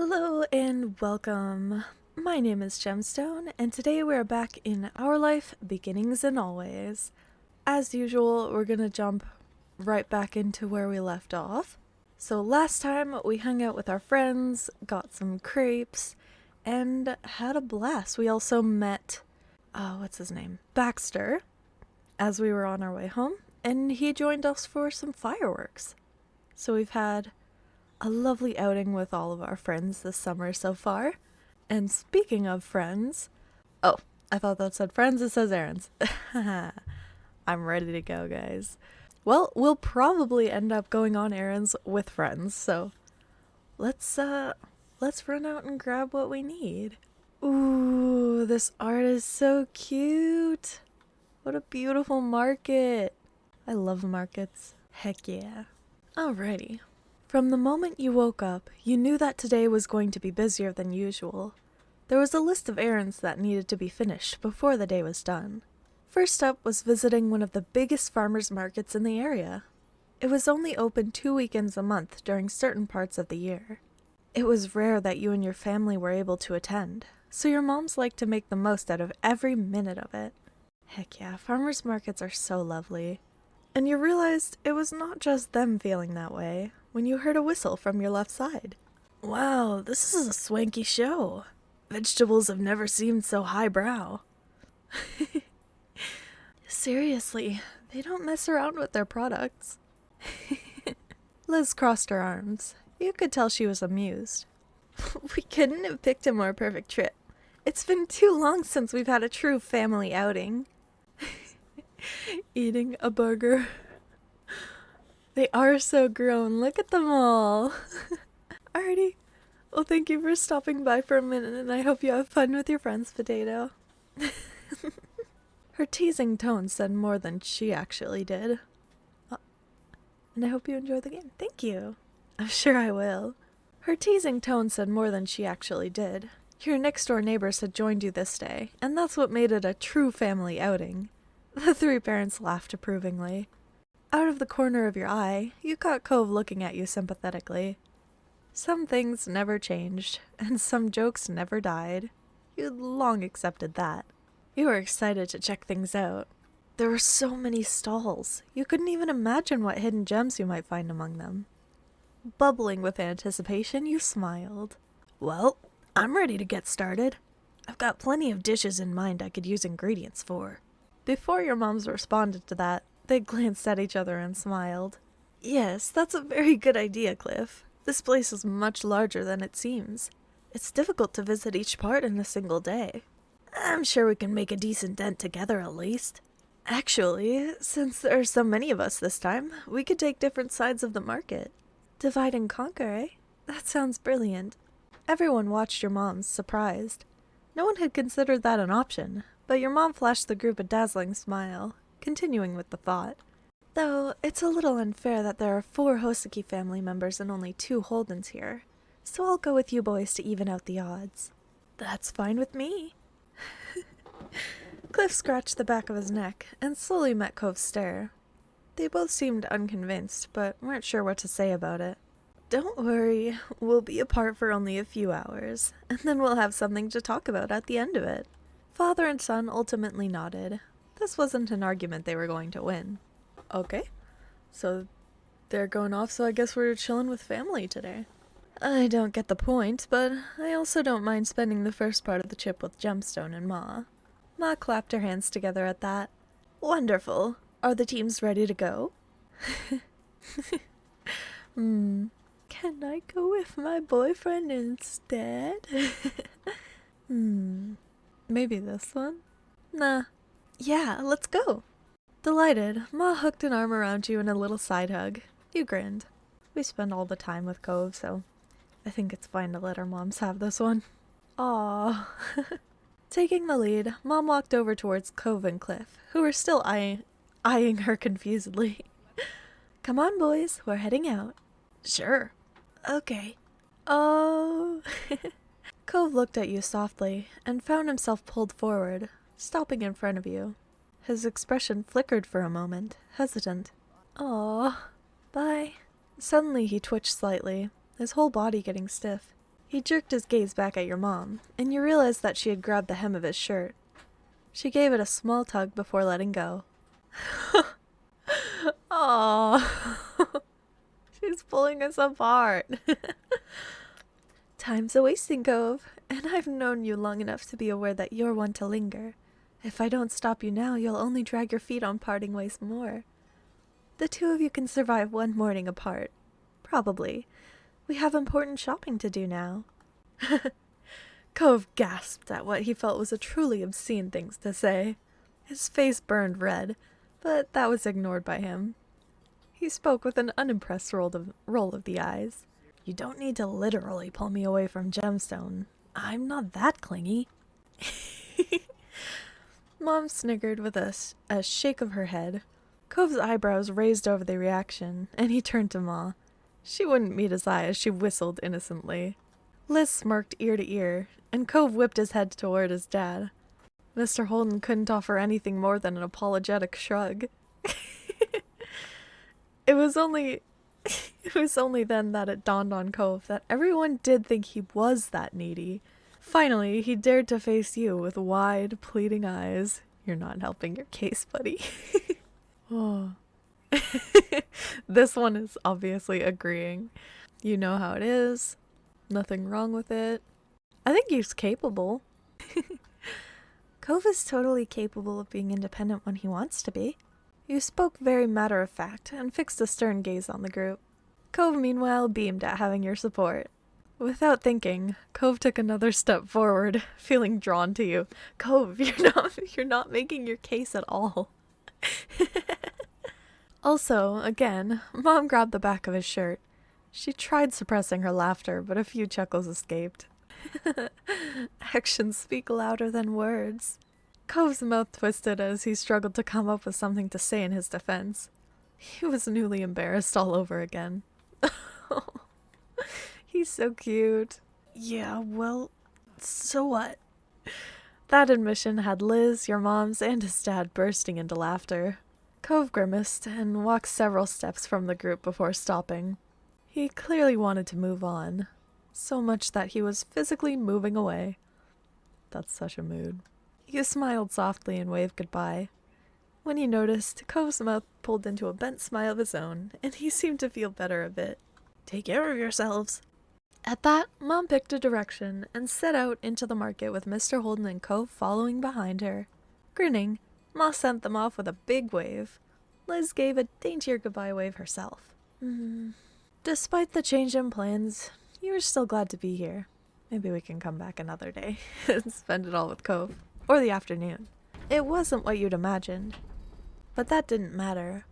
Hello and welcome. My name is Gemstone, and today we're back in Our Life, Beginnings and Always. As usual, we're gonna jump right back into where we left off. So last time we hung out with our friends, got some crepes, and had a blast. We also met, what's his name? Baxter, as we were on our way home, and he joined us for some fireworks. So we've had a lovely outing with all of our friends this summer so far. And speaking of friends, oh, I thought that said friends, it says errands. I'm ready to go, guys. Well, we'll probably end up going on errands with friends, so let's run out and grab what we need. Ooh, this art is so cute. What a beautiful market. I love markets. Heck yeah. Alrighty. From the moment you woke up, you knew that today was going to be busier than usual. There was a list of errands that needed to be finished before the day was done. First up was visiting one of the biggest farmers markets in the area. It was only open 2 weekends a month during certain parts of the year. It was rare that you and your family were able to attend, so your moms liked to make the most out of every minute of it. Heck yeah, farmers markets are so lovely. And you realized it was not just them feeling that way when you heard a whistle from your left side. Wow, this is a swanky show. Vegetables have never seemed so highbrow. Seriously, they don't mess around with their products. Liz crossed her arms. You could tell she was amused. We couldn't have picked a more perfect trip. It's been too long since we've had a true family outing. Eating a burger. They are so grown. Look at them all. Alrighty. Well, thank you for stopping by for a minute, and I hope you have fun with your friends, Potato. Her teasing tone said more than she actually did. And I hope you enjoy the game. Thank you. I'm sure I will. Her teasing tone said more than she actually did. Your next-door neighbors had joined you this day, and that's what made it a true family outing. The three parents laughed approvingly. Out of the corner of your eye, you caught Cove looking at you sympathetically. Some things never changed, and some jokes never died. You'd long accepted that. You were excited to check things out. There were so many stalls, you couldn't even imagine what hidden gems you might find among them. Bubbling with anticipation, you smiled. Well, I'm ready to get started. I've got plenty of dishes in mind I could use ingredients for. Before your moms responded to that, they glanced at each other and smiled. Yes, that's a very good idea, Cliff. This place is much larger than it seems. It's difficult to visit each part in a single day. I'm sure we can make a decent dent together at least. Actually, since there are so many of us this time, we could take different sides of the market. Divide and conquer, eh? That sounds brilliant. Everyone watched your moms, surprised. No one had considered that an option, but your mom flashed the group a dazzling smile, continuing with the thought. Though, it's a little unfair that there are 4 Hoseki family members and only 2 Holdens here, so I'll go with you boys to even out the odds. That's fine with me. Cliff scratched the back of his neck and slowly met Cove's stare. They both seemed unconvinced, but weren't sure what to say about it. Don't worry, we'll be apart for only a few hours, and then we'll have something to talk about at the end of it. Father and son ultimately nodded. This wasn't an argument they were going to win. Okay, so they're going off, so I guess we're chilling with family today. I don't get the point, but I also don't mind spending the first part of the trip with Gemstone and Ma. Ma clapped her hands together at that. Wonderful. Are the teams ready to go? Can I go with my boyfriend instead? Maybe this one? Nah. Yeah, let's go. Delighted, Ma hooked an arm around you in a little side hug. You grinned. We spend all the time with Cove, so I think it's fine to let our moms have this one. Aww. Taking the lead, Mom walked over towards Cove and Cliff, who were still eyeing her confusedly. Come on, boys, we're heading out. Sure. Okay. Oh. Cove looked at you softly and found himself pulled forward, stopping in front of you. His expression flickered for a moment, hesitant. Aw. Bye. Suddenly he twitched slightly, his whole body getting stiff. He jerked his gaze back at your mom, and you realized that she had grabbed the hem of his shirt. She gave it a small tug before letting go. Aww. She's pulling us apart. Time's a wasting, Cove, and I've known you long enough to be aware that you're one to linger. If I don't stop you now, you'll only drag your feet on parting ways more. The two of you can survive one morning apart. Probably. We have important shopping to do now. Cove gasped at what he felt was a truly obscene thing to say. His face burned red, but that was ignored by him. He spoke with an unimpressed roll of the eyes. You don't need to literally pull me away from Gemstone. I'm not that clingy. Mom sniggered with a shake of her head. Cove's eyebrows raised over the reaction, and he turned to Ma. She wouldn't meet his eye as she whistled innocently. Liz smirked ear to ear, and Cove whipped his head toward his dad. Mr. Holden couldn't offer anything more than an apologetic shrug. It was only then that it dawned on Cove that everyone did think he was that needy. Finally, he dared to face you with wide, pleading eyes. You're not helping your case, buddy. Oh. This one is obviously agreeing. You know how it is. Nothing wrong with it. I think he's capable. Cove is totally capable of being independent when he wants to be. You spoke very matter-of-fact and fixed a stern gaze on the group. Cove, meanwhile, beamed at having your support. Without thinking, Cove took another step forward, feeling drawn to you. Cove, you're not making your case at all. Also, again, Mom grabbed the back of his shirt. She tried suppressing her laughter, but a few chuckles escaped. Actions speak louder than words. Cove's mouth twisted as he struggled to come up with something to say in his defense. He was newly embarrassed all over again. He's so cute. Yeah, well, so what? That admission had Liz, your moms, and his dad bursting into laughter. Cove grimaced and walked several steps from the group before stopping. He clearly wanted to move on, so much that he was physically moving away. That's such a mood. You smiled softly and waved goodbye. When you noticed, Cove's mouth pulled into a bent smile of his own, and he seemed to feel better a bit. Take care of yourselves. At that, Mom picked a direction and set out into the market with Mr. Holden and Cove following behind her. Grinning, Ma sent them off with a big wave. Liz gave a daintier goodbye wave herself. Despite the change in plans, you were still glad to be here. Maybe we can come back another day and spend it all with Cove. Or the afternoon. It wasn't what you'd imagined. But that didn't matter.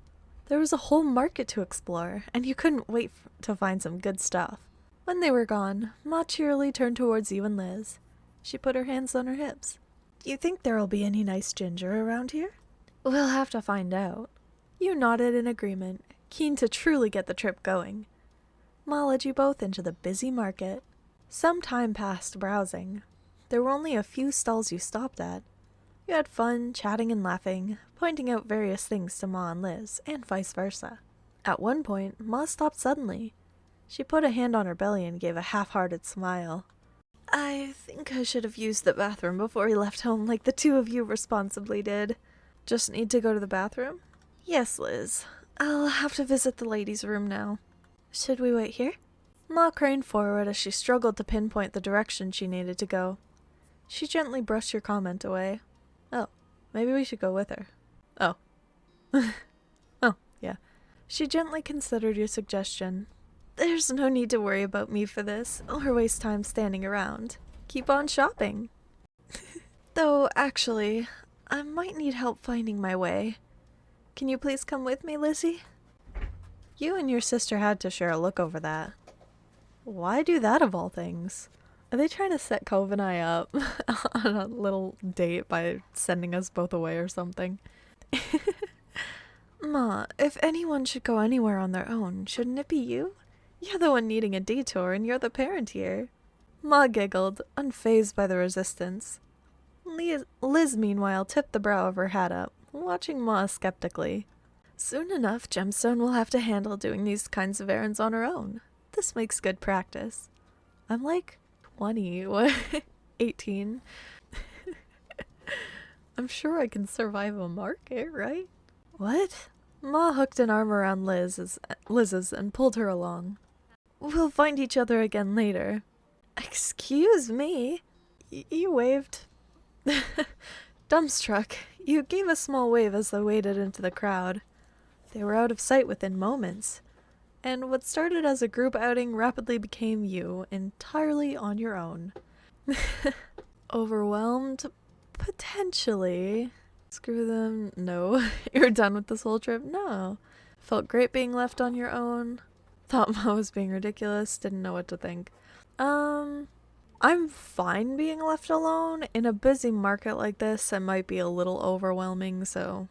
There was a whole market to explore, and you couldn't wait to find some good stuff. When they were gone, Ma cheerily turned towards you and Liz. She put her hands on her hips. Do you think there'll be any nice ginger around here? We'll have to find out. You nodded in agreement, keen to truly get the trip going. Ma led you both into the busy market. Some time passed browsing. There were only a few stalls you stopped at. You had fun, chatting and laughing, pointing out various things to Ma and Liz, and vice versa. At one point, Ma stopped suddenly. She put a hand on her belly and gave a half-hearted smile. I think I should have used the bathroom before we left home like the two of you responsibly did. Just need to go to the bathroom? Yes, Liz. I'll have to visit the ladies' room now. Should we wait here? Ma craned forward as she struggled to pinpoint the direction she needed to go. She gently brushed your comment away. Oh, maybe we should go with her. Oh. Oh, yeah. She gently considered your suggestion. There's no need to worry about me for this, or waste time standing around. Keep on shopping. Though, actually, I might need help finding my way. Can you please come with me, Lizzie? You and your sister had to share a look over that. Why do that of all things? Are they trying to set Cove and I up on a little date by sending us both away or something? Ma, if anyone should go anywhere on their own, shouldn't it be you? You're the one needing a detour, and you're the parent here. Ma giggled, unfazed by the resistance. Liz, meanwhile, tipped the brow of her hat up, watching Ma skeptically. Soon enough, Gemstone will have to handle doing these kinds of errands on her own. This makes good practice. I'm like 20. What? 18. I'm sure I can survive a market, right? What? Ma hooked an arm around Liz's and pulled her along. We'll find each other again later. Excuse me? You waved. Dumbstruck, you gave a small wave as they waded into the crowd. They were out of sight within moments, and what started as a group outing rapidly became you, entirely on your own. Overwhelmed? Potentially. Screw them. No. You're done with this whole trip? No. Felt great being left on your own. Thought Ma was being ridiculous. Didn't know what to think. I'm fine being left alone. In a busy market like this, it might be a little overwhelming, so...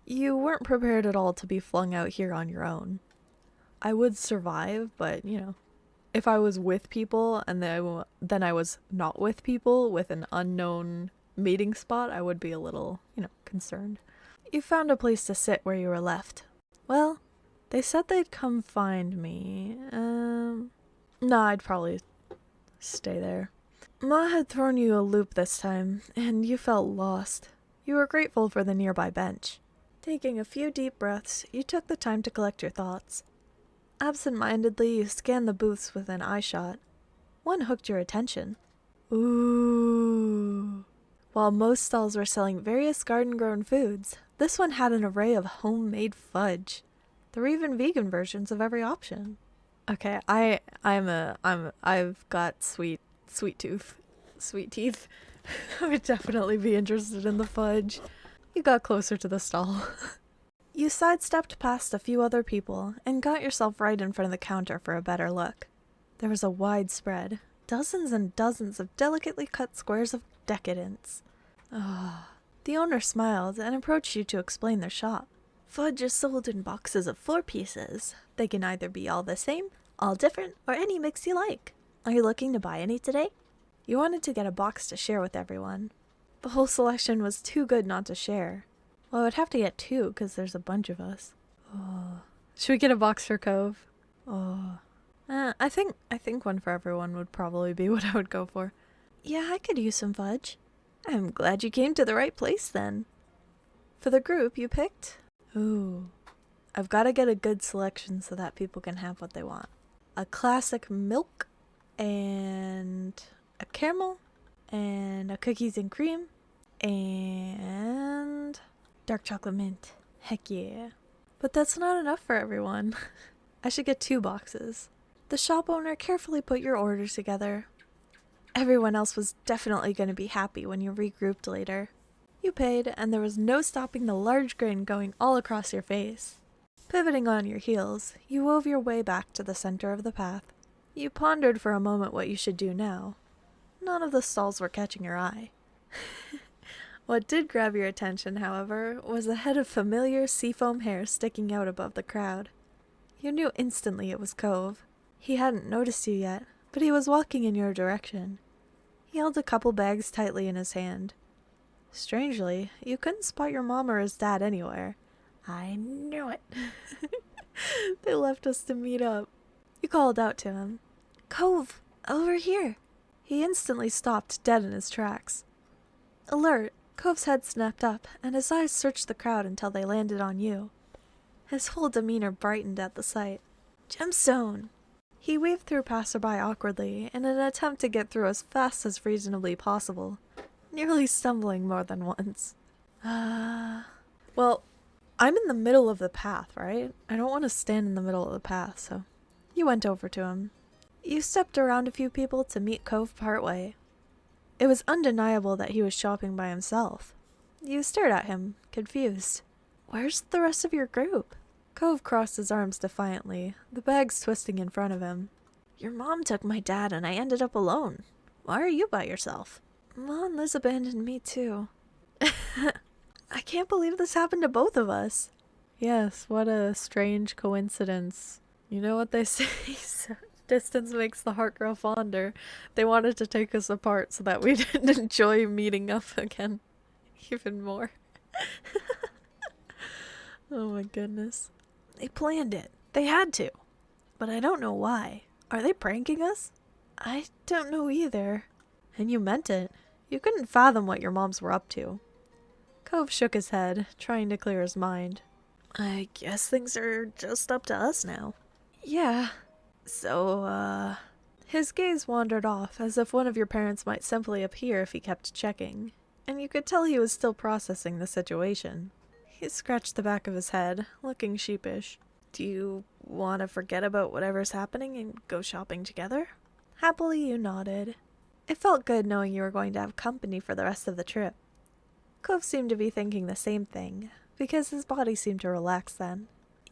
You weren't prepared at all to be flung out here on your own. I would survive, but, you know, if I was with people and then I was not with people with an unknown meeting spot, I would be a little, concerned. You found a place to sit where you were left. Well, they said they'd come find me. Nah, I'd probably stay there. Ma had thrown you a loop this time, and you felt lost. You were grateful for the nearby bench. Taking a few deep breaths, you took the time to collect your thoughts. Absent-mindedly, you scanned the booths within eyeshot. One hooked your attention. Ooh. While most stalls were selling various garden-grown foods, this one had an array of homemade fudge. There were even vegan versions of every option. Okay, I've got sweet teeth. I would definitely be interested in the fudge. You got closer to the stall. You sidestepped past a few other people and got yourself right in front of the counter for a better look. There was a wide spread, dozens and dozens of delicately cut squares of decadence. The owner smiled and approached you to explain their shop. Fudge is sold in boxes of 4 pieces. They can either be all the same, all different, or any mix you like. Are you looking to buy any today? You wanted to get a box to share with everyone. The whole selection was too good not to share. Well, I would have to get 2 because there's a bunch of us. Should we get a box for Cove? I think one for everyone would probably be what I would go for. Yeah, I could use some fudge. I'm glad you came to the right place then. For the group, you picked? Ooh. I've got to get a good selection so that people can have what they want. A classic milk, and a caramel, and a cookies and cream, and dark chocolate mint. Heck yeah. But that's not enough for everyone. I should get 2 boxes. The shop owner carefully put your orders together. Everyone else was definitely going to be happy when you regrouped later. You paid, and there was no stopping the large grin going all across your face. Pivoting on your heels, you wove your way back to the center of the path. You pondered for a moment what you should do now. None of the stalls were catching your eye. What did grab your attention, however, was a head of familiar seafoam hair sticking out above the crowd. You knew instantly it was Cove. He hadn't noticed you yet, but he was walking in your direction. He held a couple bags tightly in his hand. Strangely, you couldn't spot your mom or his dad anywhere. I knew it. They left us to meet up. You called out to him. Cove, over here. He instantly stopped dead in his tracks. Alert, Cove's head snapped up, and his eyes searched the crowd until they landed on you. His whole demeanor brightened at the sight. Gemstone! He waved through passerby awkwardly in an attempt to get through as fast as reasonably possible, nearly stumbling more than once. Well, I'm in the middle of the path, right? I don't want to stand in the middle of the path, so... You went over to him. You stepped around a few people to meet Cove partway. It was undeniable that he was shopping by himself. You stared at him, confused. Where's the rest of your group? Cove crossed his arms defiantly, the bags twisting in front of him. Your mom took my dad and I ended up alone. Why are you by yourself? Ma and Liz abandoned me too. I can't believe this happened to both of us. Yes, what a strange coincidence. You know what they say, distance makes the heart grow fonder. They wanted to take us apart so that we didn't enjoy meeting up again even more. Oh my goodness. They planned it. They had to. But I don't know why. Are they pranking us? I don't know either. And you meant it. You couldn't fathom what your moms were up to. Cove shook his head, trying to clear his mind. I guess things are just up to us now. Yeah. So, His gaze wandered off, as if one of your parents might simply appear if he kept checking, and you could tell he was still processing the situation. He scratched the back of his head, looking sheepish. Do you want to forget about whatever's happening and go shopping together? Happily, you nodded. It felt good knowing you were going to have company for the rest of the trip. Cove seemed to be thinking the same thing, because his body seemed to relax then.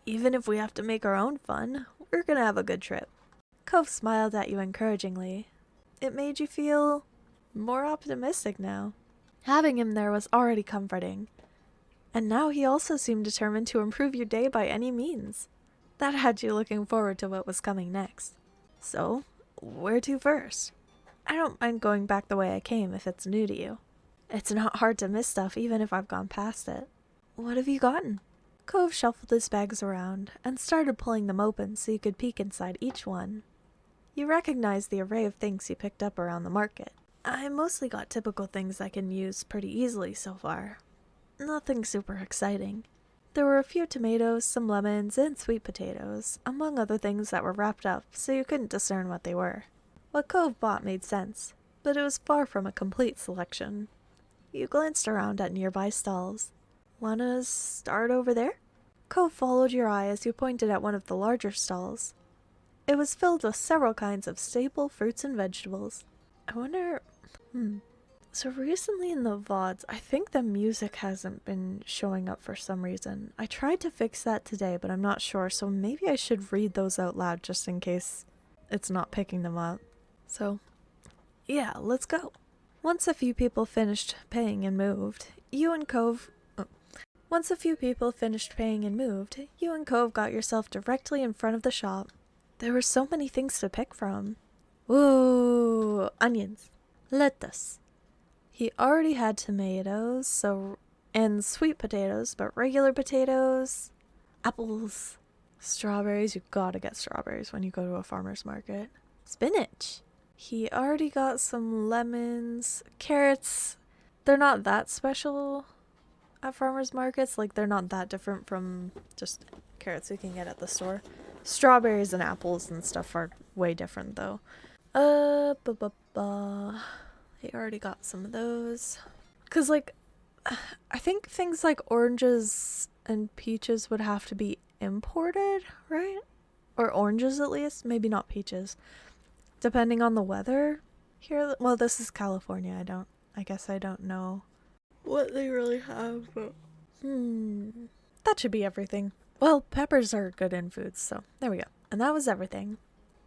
Even if we have to make our own fun, we're gonna have a good trip. Cove smiled at you encouragingly. It made you feel more optimistic now. Having him there was already comforting. And now he also seemed determined to improve your day by any means. That had you looking forward to what was coming next. So, where to first? I don't mind going back the way I came if it's new to you. It's not hard to miss stuff even if I've gone past it. What have you gotten? Cove shuffled his bags around and started pulling them open so you could peek inside each one. You recognized the array of things you picked up around the market. I mostly got typical things I can use pretty easily so far. Nothing super exciting. There were a few tomatoes, some lemons, and sweet potatoes, among other things that were wrapped up so you couldn't discern what they were. What Cove bought made sense, but it was far from a complete selection. You glanced around at nearby stalls. Wanna start over there? Cove followed your eye as you pointed at one of the larger stalls. It was filled with several kinds of staple fruits and vegetables. I wonder... So recently in the VODs, I think the music hasn't been showing up for some reason. I tried to fix that today, but I'm not sure, so maybe I should read those out loud just in case it's not picking them up. So, yeah, let's go. Once a few people finished paying and moved, you and Cove got yourself directly in front of the shop. There were so many things to pick from. Ooh, onions, lettuce. He already had tomatoes, and sweet potatoes, but regular potatoes, apples, strawberries. You gotta get strawberries when you go to a farmer's market. Spinach. He already got some lemons, carrots. They're not that special at farmers markets. Like, they're not that different from just carrots you can get at the store. Strawberries and apples and stuff are way different, though. He already got some of those. Because, like, I think things like oranges and peaches would have to be imported, right? Or oranges, at least. Maybe not peaches. Depending on the weather. Here, well, this is California. I guess I don't know what they really have, but... That should be everything. Well, peppers are good in foods, so there we go. And that was everything.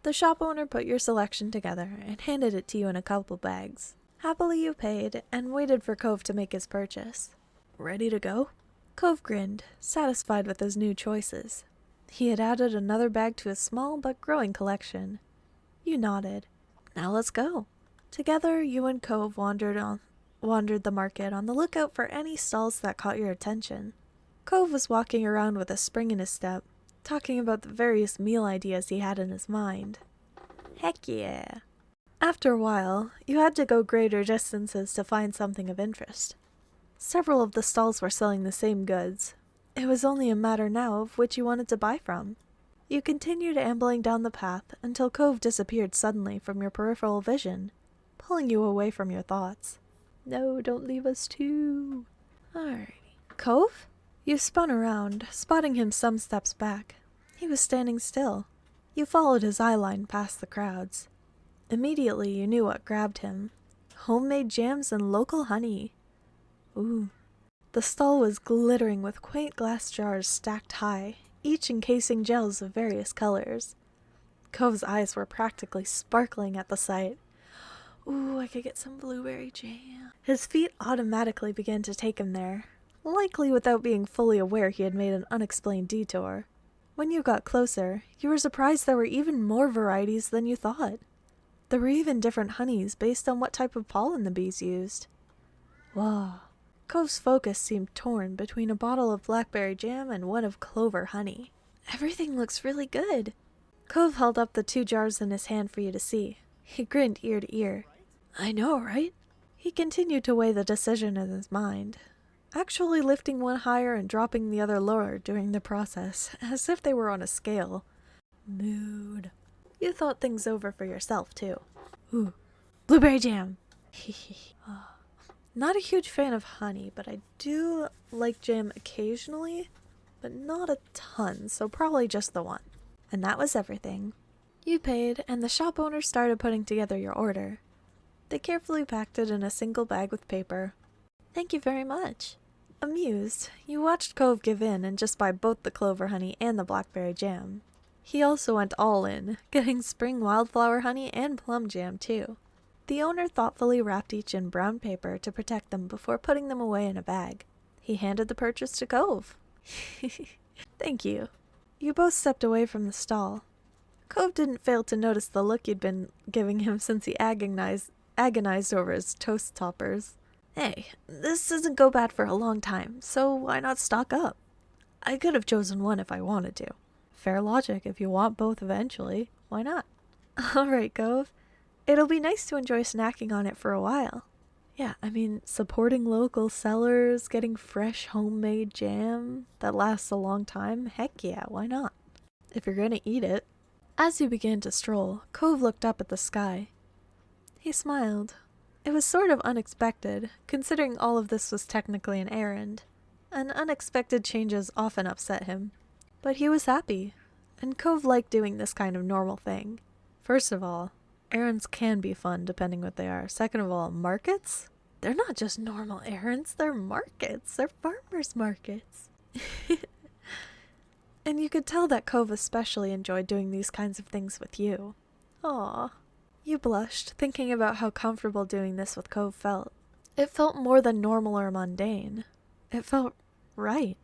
The shop owner put your selection together and handed it to you in a couple bags. Happily you paid and waited for Cove to make his purchase. Ready to go? Cove grinned, satisfied with his new choices. He had added another bag to his small but growing collection. You nodded. Now let's go. Together, you and Cove wandered the market on the lookout for any stalls that caught your attention. Cove was walking around with a spring in his step, talking about the various meal ideas he had in his mind. Heck yeah. After a while, you had to go greater distances to find something of interest. Several of the stalls were selling the same goods. It was only a matter now of which you wanted to buy from. You continued ambling down the path until Cove disappeared suddenly from your peripheral vision, pulling you away from your thoughts. No, don't leave us too. Alrighty. Cove? You spun around, spotting him some steps back. He was standing still. You followed his eye line past the crowds. Immediately you knew what grabbed him. Homemade jams and local honey. Ooh. The stall was glittering with quaint glass jars stacked high, each encasing gels of various colors. Cove's eyes were practically sparkling at the sight. Ooh, I could get some blueberry jam. His feet automatically began to take him there, likely without being fully aware he had made an unexplained detour. When you got closer, you were surprised there were even more varieties than you thought. There were even different honeys based on what type of pollen the bees used. Wow. Cove's focus seemed torn between a bottle of blackberry jam and one of clover honey. Everything looks really good. Cove held up the 2 jars in his hand for you to see. He grinned ear to ear. I know, right? He continued to weigh the decision in his mind, actually lifting one higher and dropping the other lower during the process, as if they were on a scale. Mood. You thought things over for yourself, too. Ooh, blueberry jam. Not a huge fan of honey, but I do like jam occasionally, but not a ton, so probably just the one. And that was everything. You paid, and the shop owner started putting together your order. They carefully packed it in a single bag with paper. Thank you very much. Amused, you watched Cove give in and just buy both the clover honey and the blackberry jam. He also went all in, getting spring wildflower honey and plum jam too. The owner thoughtfully wrapped each in brown paper to protect them before putting them away in a bag. He handed the purchase to Cove. Thank you. You both stepped away from the stall. Cove didn't fail to notice the look you'd been giving him since he agonized over his toast toppers. Hey, this doesn't go bad for a long time, so why not stock up? I could have chosen one if I wanted to. Fair logic, if you want both eventually, why not? Alright, Cove. It'll be nice to enjoy snacking on it for a while. Yeah, I mean, supporting local sellers, getting fresh homemade jam that lasts a long time, heck yeah, why not? If you're gonna eat it. As you began to stroll, Cove looked up at the sky. He smiled. It was sort of unexpected, considering all of this was technically an errand, and unexpected changes often upset him. But he was happy, and Cove liked doing this kind of normal thing. First of all, errands can be fun depending what they are. Second of all, markets? They're not just normal errands, they're markets. They're farmers' markets. And you could tell that Cove especially enjoyed doing these kinds of things with you. Aww. You blushed, thinking about how comfortable doing this with Cove felt. It felt more than normal or mundane. It felt right.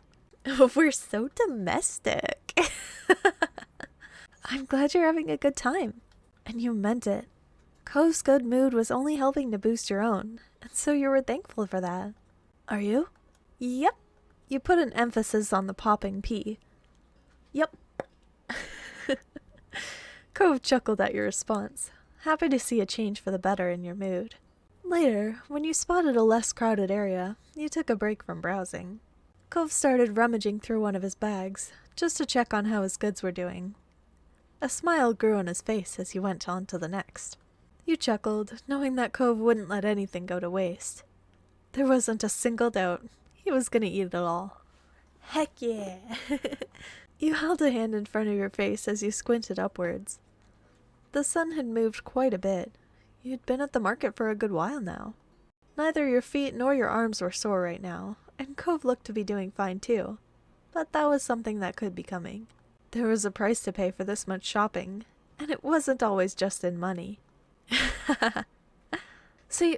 We're so domestic. I'm glad you're having a good time. And you meant it. Cove's good mood was only helping to boost your own, and so you were thankful for that. Are you? Yep. You put an emphasis on the popping P. Yep. Cove chuckled at your response, happy to see a change for the better in your mood. Later, when you spotted a less crowded area, you took a break from browsing. Cove started rummaging through one of his bags, just to check on how his goods were doing. A smile grew on his face as he went on to the next. You chuckled, knowing that Cove wouldn't let anything go to waste. There wasn't a single doubt. He was gonna eat it all. Heck yeah! You held a hand in front of your face as you squinted upwards. The sun had moved quite a bit. You'd been at the market for a good while now. Neither your feet nor your arms were sore right now, and Cove looked to be doing fine too. But that was something that could be coming. There was a price to pay for this much shopping, and it wasn't always just in money. See,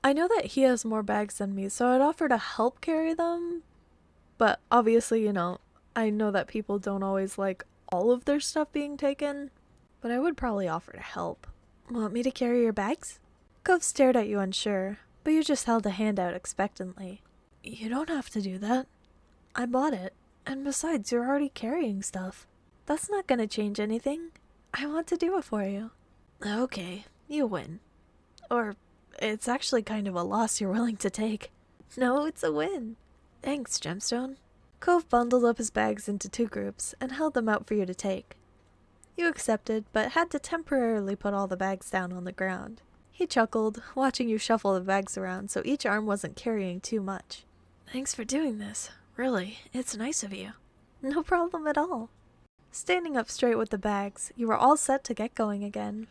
I know that he has more bags than me, so I'd offer to help carry them. But obviously, I know that people don't always like all of their stuff being taken, but I would probably offer to help. Want me to carry your bags? Cove stared at you unsure, but you just held a hand out expectantly. You don't have to do that. I bought it, and besides, you're already carrying stuff. That's not gonna change anything. I want to do it for you. Okay, you win. Or, it's actually kind of a loss you're willing to take. No, it's a win. Thanks, Gemstone. Cove bundled up his bags into 2 groups and held them out for you to take. You accepted, but had to temporarily put all the bags down on the ground. He chuckled, watching you shuffle the bags around so each arm wasn't carrying too much. Thanks for doing this. Really, it's nice of you. No problem at all. Standing up straight with the bags, you were all set to get going again.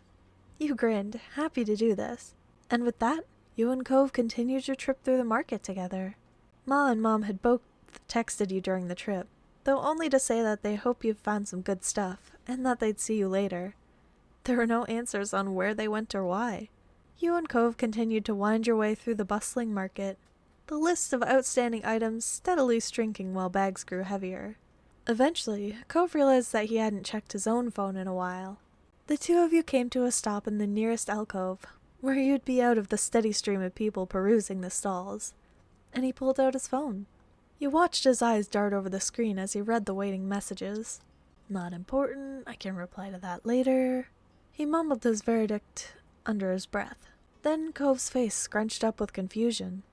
You grinned, happy to do this. And with that, you and Cove continued your trip through the market together. Ma and Mom had both texted you during the trip, though only to say that they hope you found some good stuff, and that they'd see you later. There were no answers on where they went or why. You and Cove continued to wind your way through the bustling market, the list of outstanding items steadily shrinking while bags grew heavier. Eventually, Cove realized that he hadn't checked his own phone in a while. The 2 of you came to a stop in the nearest alcove, where you'd be out of the steady stream of people perusing the stalls, and he pulled out his phone. You watched his eyes dart over the screen as he read the waiting messages. Not important, I can reply to that later. He mumbled his verdict under his breath. Then Cove's face scrunched up with confusion.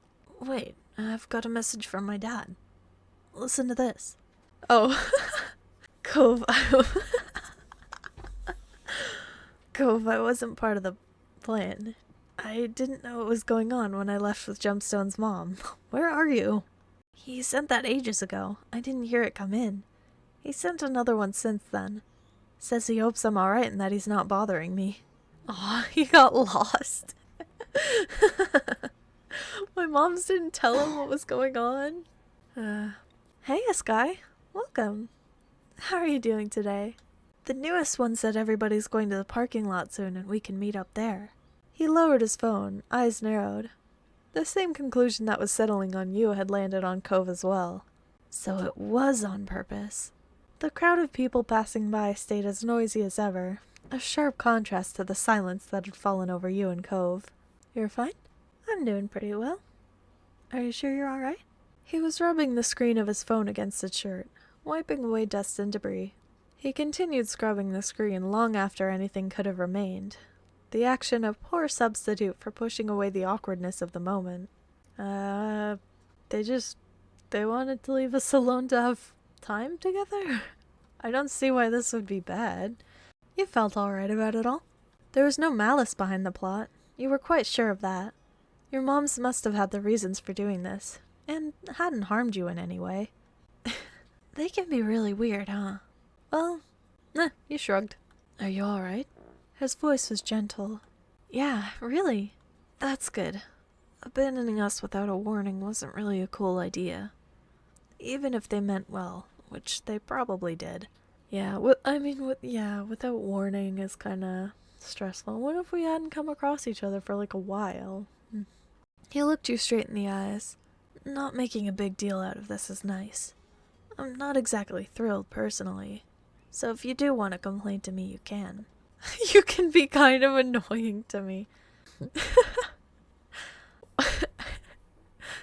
Wait, I've got a message from my dad. Listen to this. Oh, Cove, Cove, I wasn't part of the plan. I didn't know what was going on when I left with Gemstone's mom. Where are you? He sent that ages ago. I didn't hear it come in. He sent another one since then. Says he hopes I'm alright and that he's not bothering me. Aw, he got lost. My moms didn't tell him what was going on. Hey, Sky. Welcome. How are you doing today? The newest one said everybody's going to the parking lot soon and we can meet up there. He lowered his phone, eyes narrowed. The same conclusion that was settling on you had landed on Cove as well. So it was on purpose. The crowd of people passing by stayed as noisy as ever, a sharp contrast to the silence that had fallen over you and Cove. You're fine? I'm doing pretty well. Are you sure you're alright? He was rubbing the screen of his phone against his shirt, wiping away dust and debris. He continued scrubbing the screen long after anything could have remained. The action a poor substitute for pushing away the awkwardness of the moment. They wanted to leave us alone to have time together? I don't see why this would be bad. You felt alright about it all. There was no malice behind the plot. You were quite sure of that. Your moms must have had the reasons for doing this, and hadn't harmed you in any way. They can be really weird, huh? Well, you shrugged. Are you alright? His voice was gentle. Yeah, really. That's good. Abandoning us without a warning wasn't really a cool idea. Even if they meant well, which they probably did. Yeah, without warning is kinda stressful. What if we hadn't come across each other for like a while? He looked you straight in the eyes. Not making a big deal out of this is nice. I'm not exactly thrilled personally, so if you do want to complain to me, you can. You can be kind of annoying to me.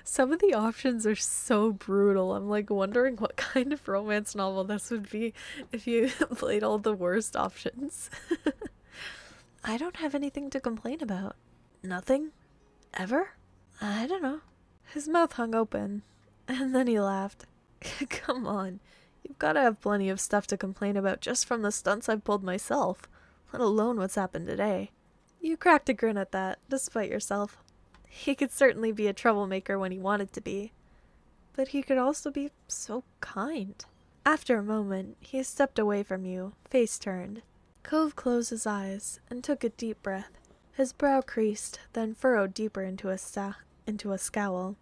Some of the options are so brutal. I'm like wondering what kind of romance novel this would be if you played all the worst options. I don't have anything to complain about. Nothing? Ever? I don't know. His mouth hung open, and then he laughed. Come on, you've got to have plenty of stuff to complain about just from the stunts I've pulled myself, let alone what's happened today. You cracked a grin at that, despite yourself. He could certainly be a troublemaker when he wanted to be, but he could also be so kind. After a moment, he stepped away from you, face turned. Cove closed his eyes and took a deep breath. His brow creased, then furrowed deeper into a scowl,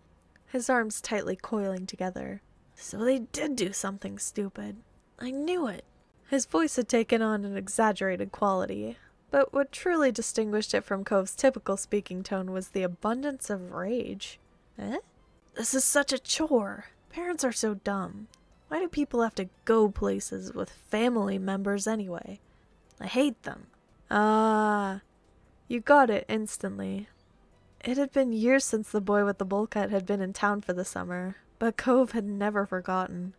his arms tightly coiling together. So they did do something stupid. I knew it. His voice had taken on an exaggerated quality, but what truly distinguished it from Cove's typical speaking tone was the abundance of rage. Eh? This is such a chore. Parents are so dumb. Why do people have to go places with family members anyway? I hate them. You got it instantly. It had been years since the boy with the bowl cut had been in town for the summer, but Cove had never forgotten.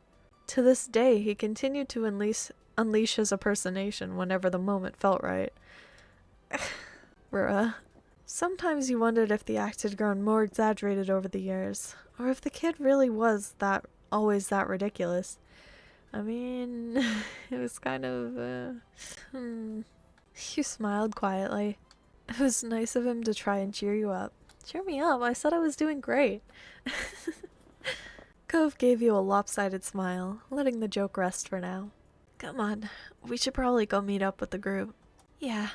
To this day, he continued to unleash his impersonation whenever the moment felt right. Bruh. Sometimes you wondered if the act had grown more exaggerated over the years, or if the kid really was always that ridiculous. I mean, it was kind of, You smiled quietly. It was nice of him to try and cheer you up. Cheer me up? I said I was doing great. Cove gave you a lopsided smile, letting the joke rest for now. Come on, we should probably go meet up with the group. Yeah.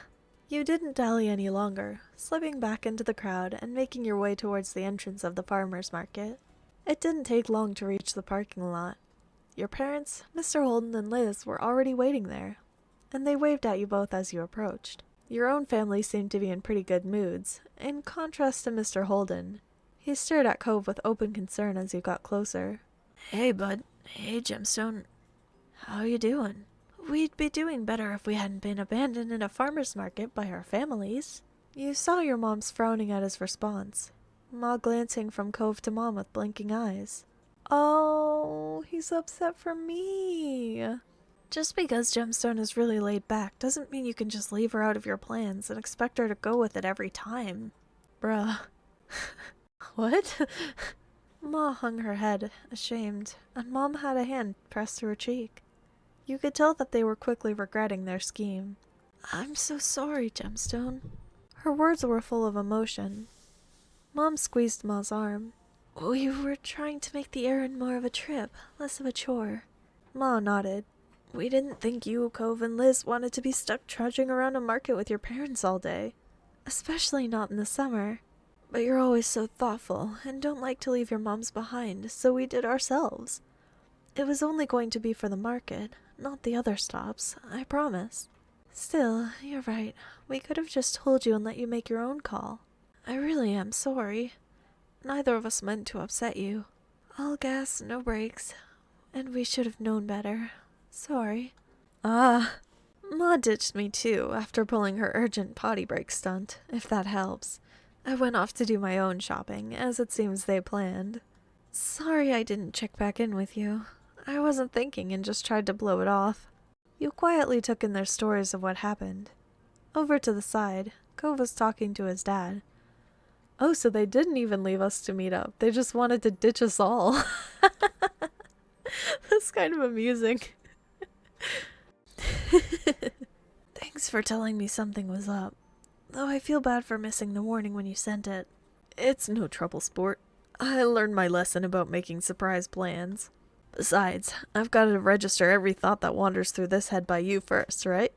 You didn't dally any longer, slipping back into the crowd and making your way towards the entrance of the farmer's market. It didn't take long to reach the parking lot. Your parents, Mr. Holden and Liz, were already waiting there, and they waved at you both as you approached. Your own family seemed to be in pretty good moods, in contrast to Mr. Holden. He stared at Cove with open concern as you got closer. Hey, bud. Hey, Gemstone. How you doing? We'd be doing better if we hadn't been abandoned in a farmer's market by our families. You saw your mom's frowning at his response, Ma glancing from Cove to Mom with blinking eyes. Oh, he's upset for me. Just because Gemstone is really laid back doesn't mean you can just leave her out of your plans and expect her to go with it every time. Bruh. What? Ma hung her head, ashamed, and Mom had a hand pressed to her cheek. You could tell that they were quickly regretting their scheme. I'm so sorry, Gemstone. Her words were full of emotion. Mom squeezed Ma's arm. We were trying to make the errand more of a trip, less of a chore. Ma nodded. We didn't think you, Cove, and Liz wanted to be stuck trudging around a market with your parents all day. Especially not in the summer. But you're always so thoughtful and don't like to leave your moms behind, so we did ourselves. It was only going to be for the market, not the other stops, I promise. Still, you're right. We could have just told you and let you make your own call. I really am sorry. Neither of us meant to upset you. All gas, no brakes. And we should have known better. Sorry. Ma ditched me too after pulling her urgent potty break stunt, if that helps. I went off to do my own shopping, as it seems they planned. Sorry I didn't check back in with you. I wasn't thinking and just tried to blow it off. You quietly took in their stories of what happened. Over to the side, Cove was talking to his dad. Oh, so they didn't even leave us to meet up. They just wanted to ditch us all. That's kind of amusing. Thanks for telling me something was up. Though I feel bad for missing the warning when you sent it. It's no trouble, sport. I learned my lesson about making surprise plans. Besides, I've got to register every thought that wanders through this head by you first, right?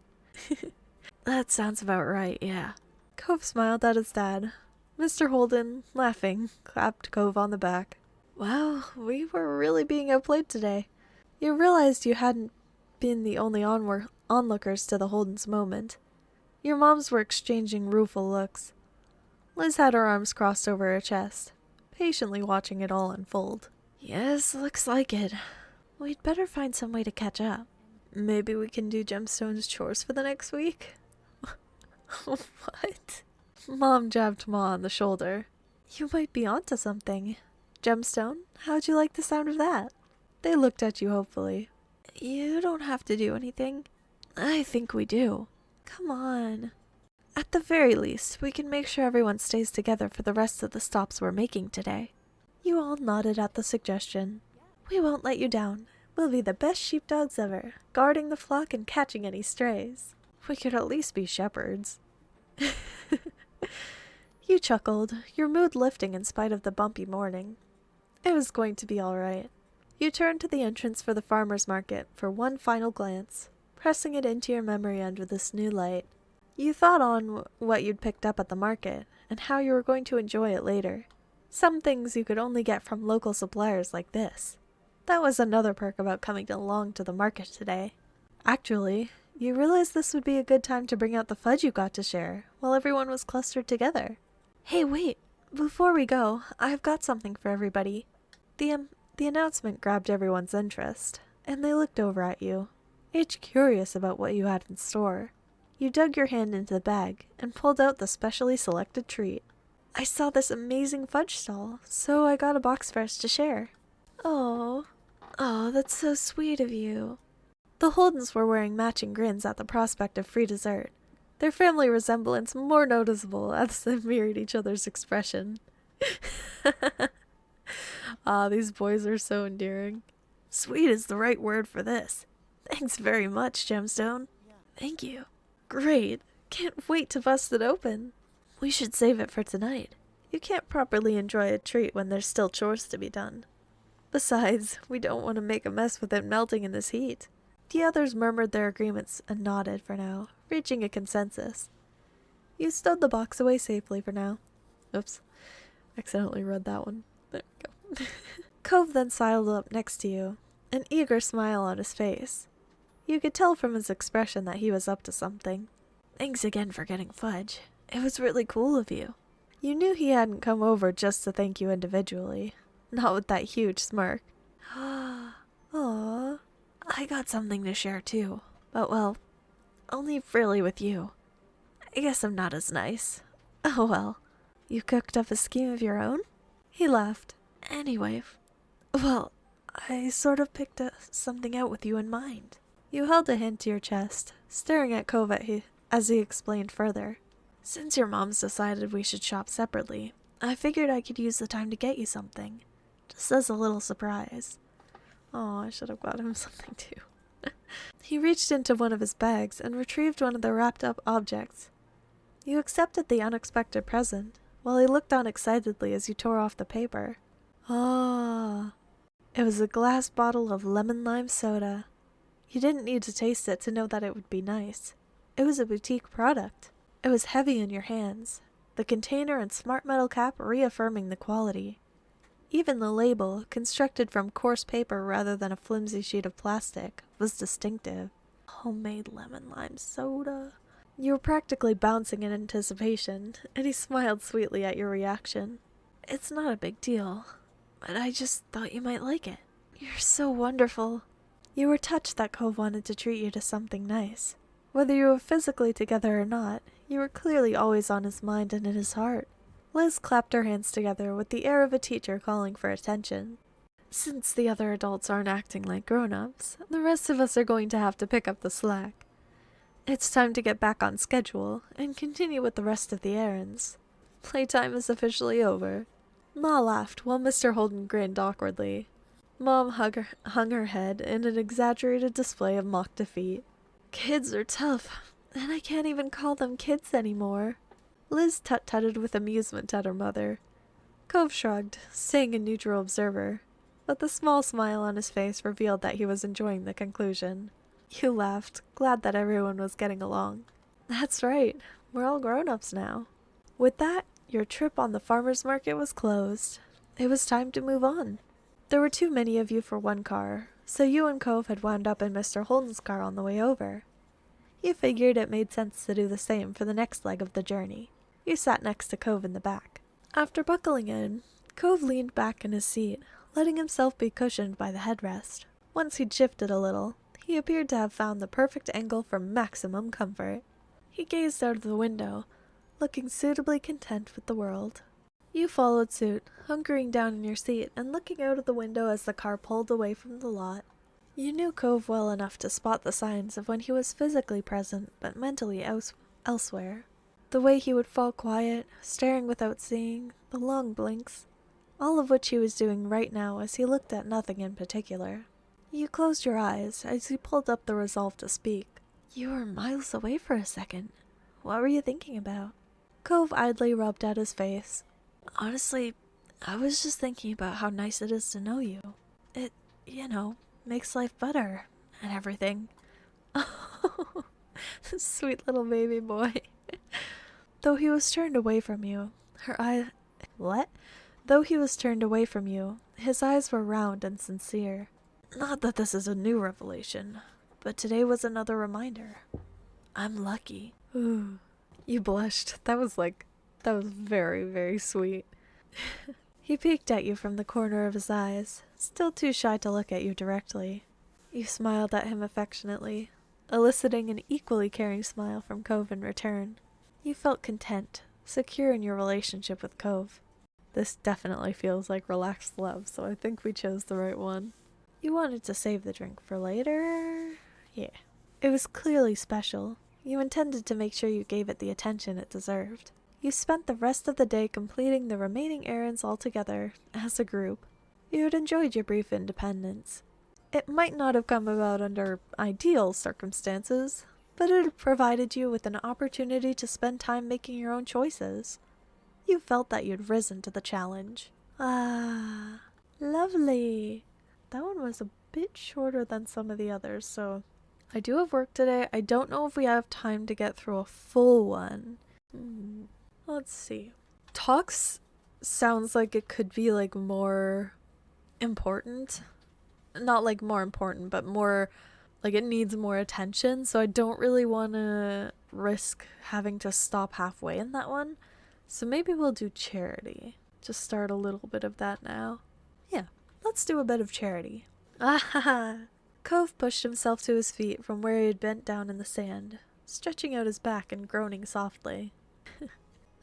That sounds about right, yeah. Cove smiled at his dad. Mr. Holden, laughing, clapped Cove on the back. Wow, we were really being outplayed today. You realized you hadn't been the only onlookers to the Holden's moment. Your moms were exchanging rueful looks. Liz had her arms crossed over her chest, patiently watching it all unfold. Yes, looks like it. We'd better find some way to catch up. Maybe we can do Gemstone's chores for the next week? What? Mom jabbed Ma on the shoulder. You might be onto something. Gemstone, how'd you like the sound of that? They looked at you hopefully. You don't have to do anything. I think we do. Come on. At the very least, we can make sure everyone stays together for the rest of the stops we're making today. You all nodded at the suggestion. We won't let you down. We'll be the best sheepdogs ever, guarding the flock and catching any strays. We could at least be shepherds. You chuckled, your mood lifting in spite of the bumpy morning. It was going to be all right. You turned to the entrance for the farmer's market for one final glance, pressing it into your memory under this new light. You thought on what you'd picked up at the market, and how you were going to enjoy it later. Some things you could only get from local suppliers like this. That was another perk about coming along to the market today. Actually, you realized this would be a good time to bring out the fudge you got to share, while everyone was clustered together. Hey, wait! Before we go, I've got something for everybody. The announcement grabbed everyone's interest, and they looked over at you, each curious about what you had in store. You dug your hand into the bag and pulled out the specially selected treat. I saw this amazing fudge stall, so I got a box for us to share. Oh, that's so sweet of you. The Holdens were wearing matching grins at the prospect of free dessert, their family resemblance more noticeable as they mirrored each other's expression. These boys are so endearing. Sweet is the right word for this. Thanks very much, Gemstone. Thank you. Great. Can't wait to bust it open. We should save it for tonight. You can't properly enjoy a treat when there's still chores to be done. Besides, we don't want to make a mess with it melting in this heat. The others murmured their agreements and nodded for now, reaching a consensus. You stowed the box away safely for now. Oops. Accidentally read that one. There we go. Cove then sidled up next to you, an eager smile on his face. You could tell from his expression that he was up to something. Thanks again for getting fudge. It was really cool of you. You knew he hadn't come over just to thank you individually. Not with that huge smirk. Aww. I got something to share too. But well, only really with you. I guess I'm not as nice. Oh well. You cooked up a scheme of your own? He laughed. Anyway, well, I sort of picked something out with you in mind. You held a hand to your chest, staring at Cove as he explained further. Since your mom's decided we should shop separately, I figured I could use the time to get you something, just as a little surprise. Oh, I should have got him something too. He reached into one of his bags and retrieved one of the wrapped up objects. You accepted the unexpected present, while he looked on excitedly as you tore off the paper. Ah, it was a glass bottle of lemon lime soda. You didn't need to taste it to know that it would be nice. It was a boutique product. It was heavy in your hands, the container and smart metal cap reaffirming the quality. Even the label, constructed from coarse paper rather than a flimsy sheet of plastic, was distinctive. Homemade lemon lime soda. You were practically bouncing in anticipation, and he smiled sweetly at your reaction. It's not a big deal, but I just thought you might like it. You're so wonderful. You were touched that Cove wanted to treat you to something nice. Whether you were physically together or not, you were clearly always on his mind and in his heart. Liz clapped her hands together with the air of a teacher calling for attention. Since the other adults aren't acting like grown-ups, the rest of us are going to have to pick up the slack. It's time to get back on schedule and continue with the rest of the errands. Playtime is officially over. Ma laughed while Mr. Holden grinned awkwardly. Mom hung her head in an exaggerated display of mock defeat. Kids are tough, and I can't even call them kids anymore. Liz tut-tutted with amusement at her mother. Cove shrugged, staying a neutral observer, but the small smile on his face revealed that he was enjoying the conclusion. You laughed, glad that everyone was getting along. That's right, we're all grown-ups now. With that, your trip on the farmer's market was closed. It was time to move on. There were too many of you for one car, so you and Cove had wound up in Mr. Holden's car on the way over. You figured it made sense to do the same for the next leg of the journey. You sat next to Cove in the back. After buckling in, Cove leaned back in his seat, letting himself be cushioned by the headrest. Once he'd shifted a little, he appeared to have found the perfect angle for maximum comfort. He gazed out of the window, looking suitably content with the world. You followed suit, hunkering down in your seat and looking out of the window as the car pulled away from the lot. You knew Cove well enough to spot the signs of when he was physically present but mentally elsewhere. The way he would fall quiet, staring without seeing, the long blinks, all of which he was doing right now as he looked at nothing in particular. You closed your eyes as you pulled up the resolve to speak. You were miles away for a second. What were you thinking about? Cove idly rubbed at his face. Honestly, I was just thinking about how nice it is to know you. It, makes life better and everything. Oh, sweet little baby boy. Though he was turned away from you, Though he was turned away from you, his eyes were round and sincere. Not that this is a new revelation, but today was another reminder. I'm lucky. Ooh. You blushed. That was very, very sweet. He peeked at you from the corner of his eyes, still too shy to look at you directly. You smiled at him affectionately, eliciting an equally caring smile from Cove in return. You felt content, secure in your relationship with Cove. This definitely feels like relaxed love, so I think we chose the right one. You wanted to save the drink for later? Yeah. It was clearly special. You intended to make sure you gave it the attention it deserved. You spent the rest of the day completing the remaining errands all together, as a group. You had enjoyed your brief independence. It might not have come about under ideal circumstances, but it had provided you with an opportunity to spend time making your own choices. You felt that you'd risen to the challenge. Ah, lovely. That one was a bit shorter than some of the others, so I do have work today. I don't know if we have time to get through a full one. Let's see. Talks sounds like it could be like more important. Not like more important, but more like it needs more attention, so I don't really want to risk having to stop halfway in that one. So maybe we'll do charity. Just start a little bit of that now. Yeah, let's do a bit of charity. Ah, Cove pushed himself to his feet from where he had bent down in the sand, stretching out his back and groaning softly.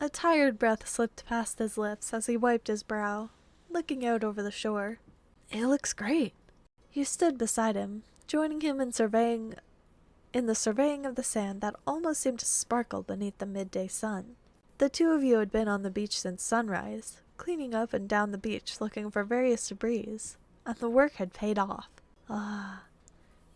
A tired breath slipped past his lips as he wiped his brow, looking out over the shore. It looks great. You stood beside him, joining him in the surveying of the sand that almost seemed to sparkle beneath the midday sun. The two of you had been on the beach since sunrise, cleaning up and down the beach looking for various debris, and the work had paid off. Ah.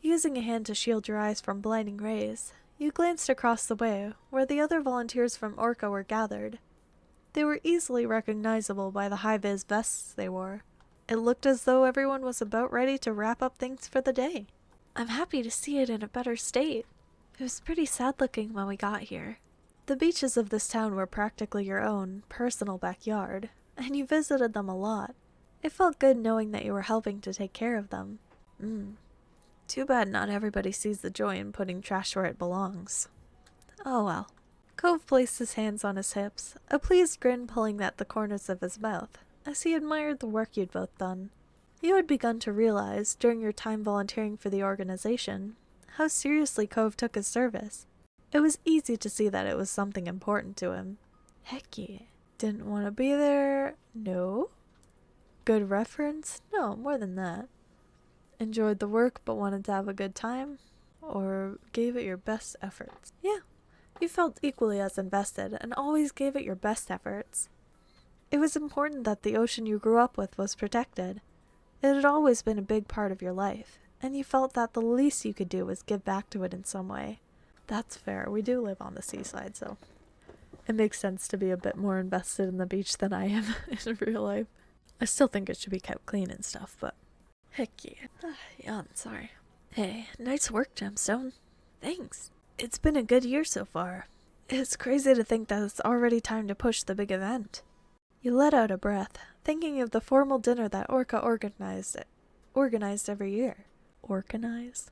Using a hand to shield your eyes from blinding rays, you glanced across the way, where the other volunteers from Orca were gathered. They were easily recognizable by the high-vis vests they wore. It looked as though everyone was about ready to wrap up things for the day. I'm happy to see it in a better state. It was pretty sad-looking when we got here. The beaches of this town were practically your own, personal backyard, and you visited them a lot. It felt good knowing that you were helping to take care of them. Too bad not everybody sees the joy in putting trash where it belongs. Oh well. Cove placed his hands on his hips, a pleased grin pulling at the corners of his mouth, as he admired the work you'd both done. You had begun to realize, during your time volunteering for the organization, how seriously Cove took his service. It was easy to see that it was something important to him. Heck yeah. Didn't want to be there? No. Good reference? No, more than that. Enjoyed the work but wanted to have a good time? Or gave it your best efforts? Yeah, you felt equally as invested and always gave it your best efforts. It was important that the ocean you grew up with was protected. It had always been a big part of your life, and you felt that the least you could do was give back to it in some way. That's fair. We do live on the seaside, so it makes sense to be a bit more invested in the beach than I am in real life. I still think it should be kept clean and stuff, but heck yeah. Yawn, sorry. Hey, nice work, Gemstone. Thanks. It's been a good year so far. It's crazy to think that it's already time to push the big event. You let out a breath, thinking of the formal dinner that Orca organized every year. Organized?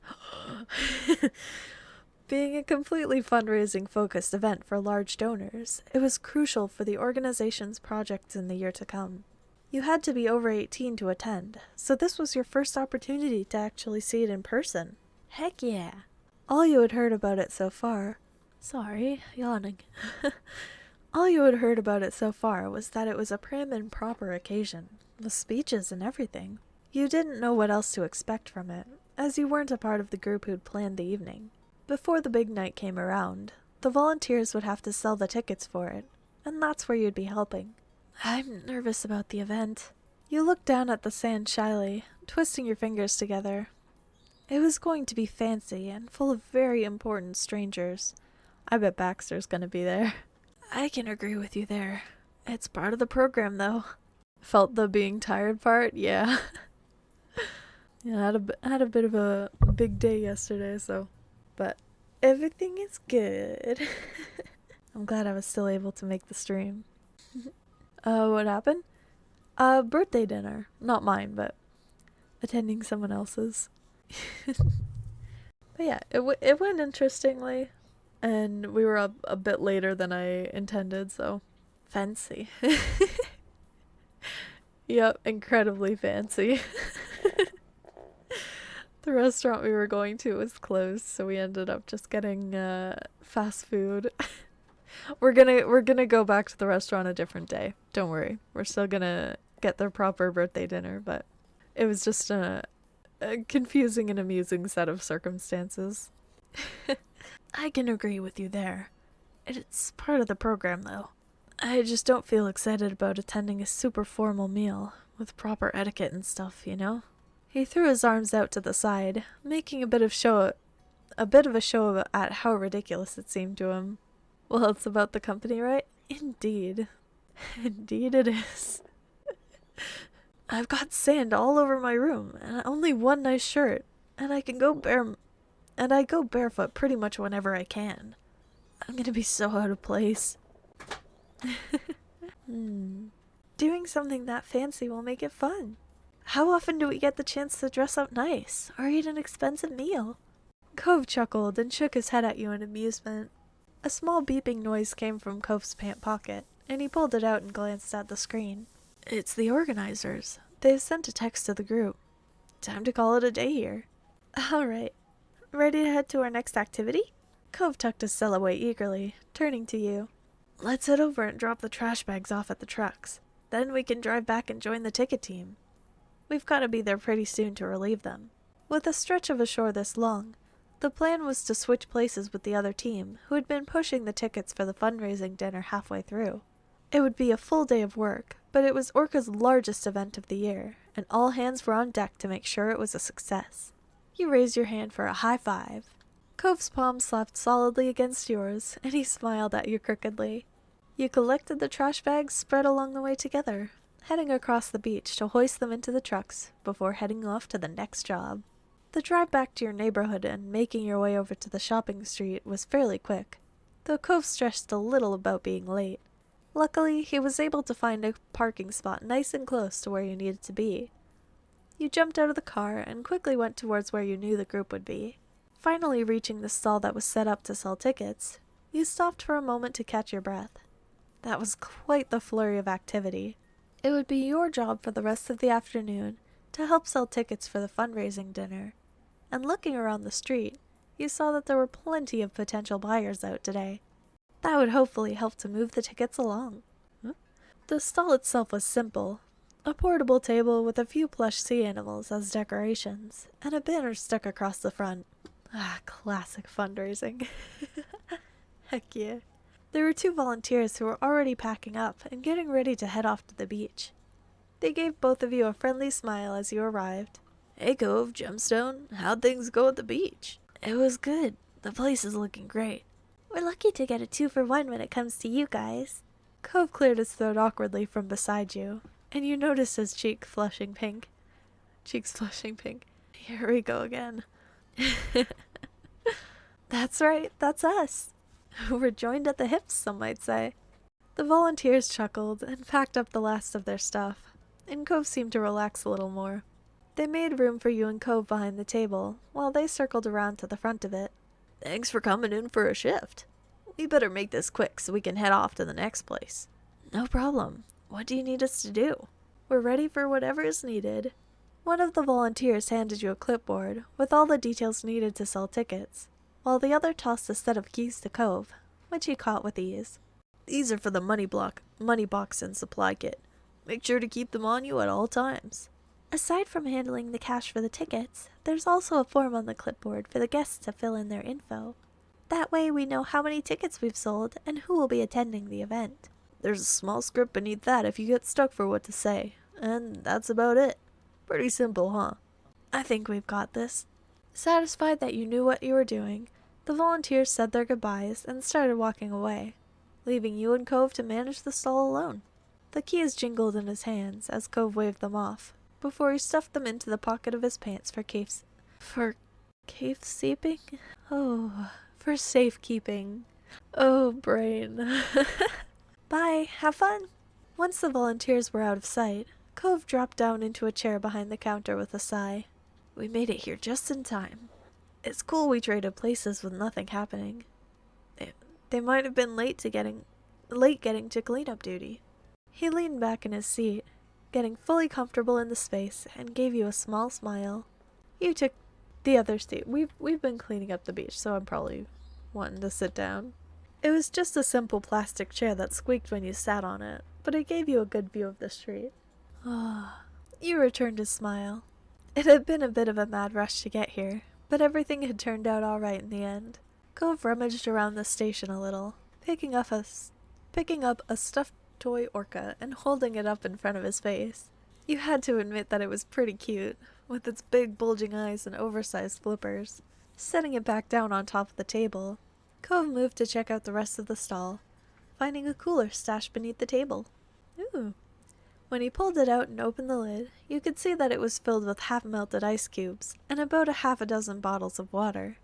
Being a completely fundraising-focused event for large donors, it was crucial for the organization's projects in the year to come. You had to be over 18 to attend, so this was your first opportunity to actually see it in person. Heck yeah! All you had heard about it so far... Sorry, yawning. All you had heard about it so far was that it was a prim and proper occasion, with speeches and everything. You didn't know what else to expect from it, as you weren't a part of the group who'd planned the evening. Before the big night came around, the volunteers would have to sell the tickets for it, and that's where you'd be helping. I'm nervous about the event. You looked down at the sand shyly, twisting your fingers together. It was going to be fancy and full of very important strangers. I bet Baxter's gonna be there. I can agree with you there. It's part of the program, though. Felt the being tired part? Yeah. Yeah, I had a bit of a big day yesterday, so... But everything is good. I'm glad I was still able to make the stream. What happened? Birthday dinner. Not mine, but attending someone else's. But yeah, it went interestingly, and we were up a bit later than I intended, so fancy. Yep, incredibly fancy. The restaurant we were going to was closed, so we ended up just getting fast food. We're gonna go back to the restaurant a different day. Don't worry. We're still gonna get their proper birthday dinner, but it was just a confusing and amusing set of circumstances. I can agree with you there. It's part of the program, though. I just don't feel excited about attending a super formal meal with proper etiquette and stuff, you know? He threw his arms out to the side, making a bit of a show at how ridiculous it seemed to him. Well, it's about the company, right? Indeed. Indeed it is. I've got sand all over my room, and only one nice shirt, and I go barefoot pretty much whenever I can. I'm gonna be so out of place. Doing something that fancy will make it fun. How often do we get the chance to dress up nice, or eat an expensive meal? Cove chuckled and shook his head at you in amusement. A small beeping noise came from Cove's pant pocket, and he pulled it out and glanced at the screen. It's the organizers. They've sent a text to the group. Time to call it a day here. Alright. Ready to head to our next activity? Cove tucked his cell away eagerly, turning to you. Let's head over and drop the trash bags off at the trucks. Then we can drive back and join the ticket team. We've got to be there pretty soon to relieve them. With a stretch of a shore this long, the plan was to switch places with the other team, who had been pushing the tickets for the fundraising dinner halfway through. It would be a full day of work, but it was Orca's largest event of the year, and all hands were on deck to make sure it was a success. You raised your hand for a high five. Cove's palm slapped solidly against yours, and he smiled at you crookedly. You collected the trash bags spread along the way together, heading across the beach to hoist them into the trucks before heading off to the next job. The drive back to your neighborhood and making your way over to the shopping street was fairly quick, though Cove stressed a little about being late. Luckily, he was able to find a parking spot nice and close to where you needed to be. You jumped out of the car and quickly went towards where you knew the group would be. Finally reaching the stall that was set up to sell tickets, you stopped for a moment to catch your breath. That was quite the flurry of activity. It would be your job for the rest of the afternoon to help sell tickets for the fundraising dinner. And looking around the street, you saw that there were plenty of potential buyers out today. That would hopefully help to move the tickets along. The stall itself was simple. A portable table with a few plush sea animals as decorations, and a banner stuck across the front. Classic fundraising. Heck yeah. There were 2 volunteers who were already packing up and getting ready to head off to the beach. They gave both of you a friendly smile as you arrived. "Hey Cove, Gemstone, how'd things go at the beach?" "It was good. The place is looking great." "We're lucky to get a 2-for-1 when it comes to you guys." Cove cleared his throat awkwardly from beside you, and you noticed his cheeks flushing pink. Here we go again. That's right, that's us. We're joined at the hips, some might say. The volunteers chuckled and packed up the last of their stuff, and Cove seemed to relax a little more. They made room for you and Cove behind the table, while they circled around to the front of it. "Thanks for coming in for a shift. We better make this quick so we can head off to the next place." "No problem. What do you need us to do?" "We're ready for whatever is needed." One of the volunteers handed you a clipboard with all the details needed to sell tickets, while the other tossed a set of keys to Cove, which he caught with ease. "These are for the money box and supply kit. Make sure to keep them on you at all times." Aside from handling the cash for the tickets, there's also a form on the clipboard for the guests to fill in their info. That way we know how many tickets we've sold and who will be attending the event. There's a small script beneath that if you get stuck for what to say, and that's about it. Pretty simple, huh? "I think we've got this." Satisfied that you knew what you were doing, the volunteers said their goodbyes and started walking away, leaving you and Cove to manage the stall alone. The keys jingled in his hands as Cove waved them off, before he stuffed them into the pocket of his pants for safekeeping? Oh, for safekeeping. Oh, brain. Bye, have fun. Once the volunteers were out of sight, Cove dropped down into a chair behind the counter with a sigh. "We made it here just in time. It's cool we traded places with nothing happening. They might have been late getting to cleanup duty." He leaned back in his seat, getting fully comfortable in the space, and gave you a small smile. You took the other seat. We've been cleaning up the beach, so I'm probably wanting to sit down. It was just a simple plastic chair that squeaked when you sat on it, but it gave you a good view of the street. You returned his smile. It had been a bit of a mad rush to get here, but everything had turned out all right in the end. Cove rummaged around the station a little, picking up a stuffed toy orca and holding it up in front of his face. You had to admit that it was pretty cute, with its big bulging eyes and oversized flippers. Setting it back down on top of the table, Cove moved to check out the rest of the stall, finding a cooler stashed beneath the table. Ooh. When he pulled it out and opened the lid, you could see that it was filled with half-melted ice cubes and about a half a dozen bottles of water.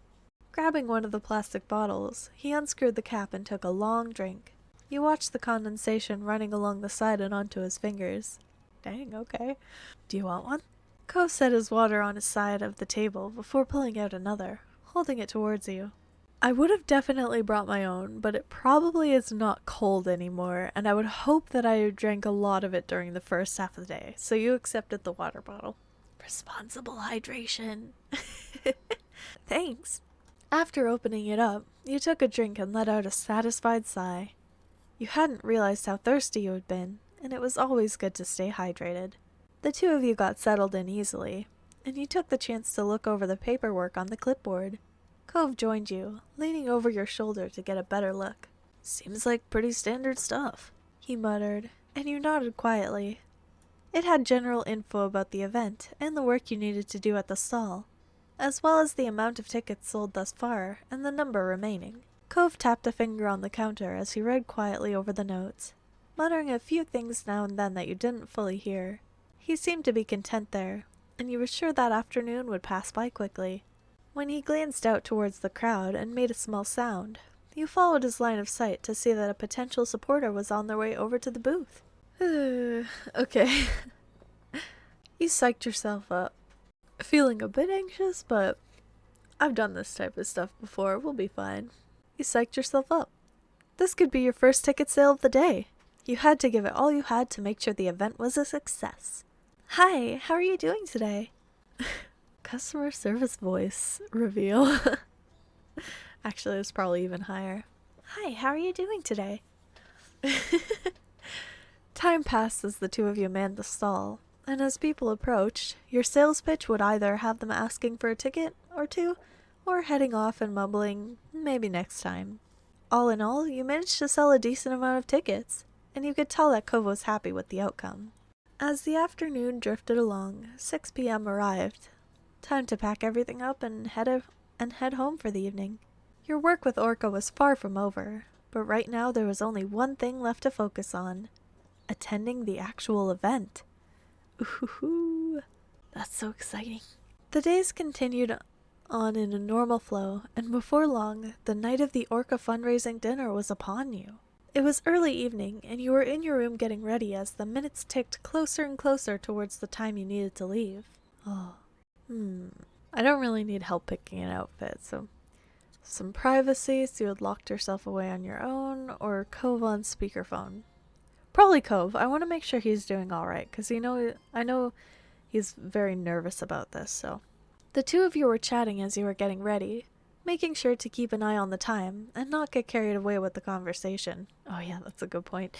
Grabbing one of the plastic bottles, he unscrewed the cap and took a long drink. You watched the condensation running along the side and onto his fingers. Dang, okay. "Do you want one?" Cove set his water on his side of the table before pulling out another, holding it towards you. "I would have definitely brought my own, but it probably is not cold anymore, and I would hope that I drank a lot of it during the first half of the day, so you accepted the water bottle." "Responsible hydration." "Thanks." After opening it up, you took a drink and let out a satisfied sigh. You hadn't realized how thirsty you had been, and it was always good to stay hydrated. The two of you got settled in easily, and you took the chance to look over the paperwork on the clipboard. Cove joined you, leaning over your shoulder to get a better look. Seems like pretty standard stuff, he muttered, and you nodded quietly. It had general info about the event and the work you needed to do at the stall, as well as the amount of tickets sold thus far and the number remaining. Cove tapped a finger on the counter as he read quietly over the notes, muttering a few things now and then that you didn't fully hear. He seemed to be content there, and you were sure that afternoon would pass by quickly. When he glanced out towards the crowd and made a small sound, you followed his line of sight to see that a potential supporter was on their way over to the booth. Okay. You psyched yourself up. Feeling a bit anxious, but I've done this type of stuff before. We'll be fine. You psyched yourself up. This could be your first ticket sale of the day. You had to give it all you had to make sure the event was a success. Hi, how are you doing today? Customer service voice reveal. Actually, it was probably even higher. Hi, how are you doing today? Time passed as the two of you manned the stall, and as people approached, your sales pitch would either have them asking for a ticket or two, or heading off and mumbling, maybe next time. All in all, you managed to sell a decent amount of tickets, and you could tell that Kova was happy with the outcome. As the afternoon drifted along, 6 p.m. arrived. Time to pack everything up and head home for the evening. Your work with Orca was far from over, but right now there was only one thing left to focus on: attending the actual event. Ooh, that's so exciting. The days continued on in a normal flow, and before long, the night of the Orca fundraising dinner was upon you. It was early evening, and you were in your room getting ready as the minutes ticked closer and closer towards the time you needed to leave. I don't really need help picking an outfit, so some privacy so you had locked yourself away on your own, or Cove on speakerphone. Probably Cove. I want to make sure he's doing alright, because I know he's very nervous about this, so. The two of you were chatting as you were getting ready, making sure to keep an eye on the time and not get carried away with the conversation. Oh yeah, that's a good point.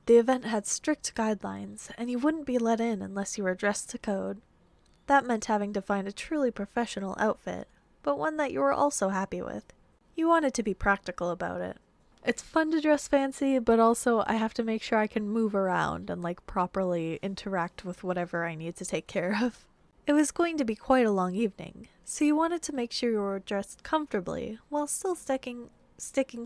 The event had strict guidelines, and you wouldn't be let in unless you were dressed to code. That meant having to find a truly professional outfit, but one that you were also happy with. You wanted to be practical about it. It's fun to dress fancy, but also I have to make sure I can move around and properly interact with whatever I need to take care of. It was going to be quite a long evening, so you wanted to make sure you were dressed comfortably while still sticking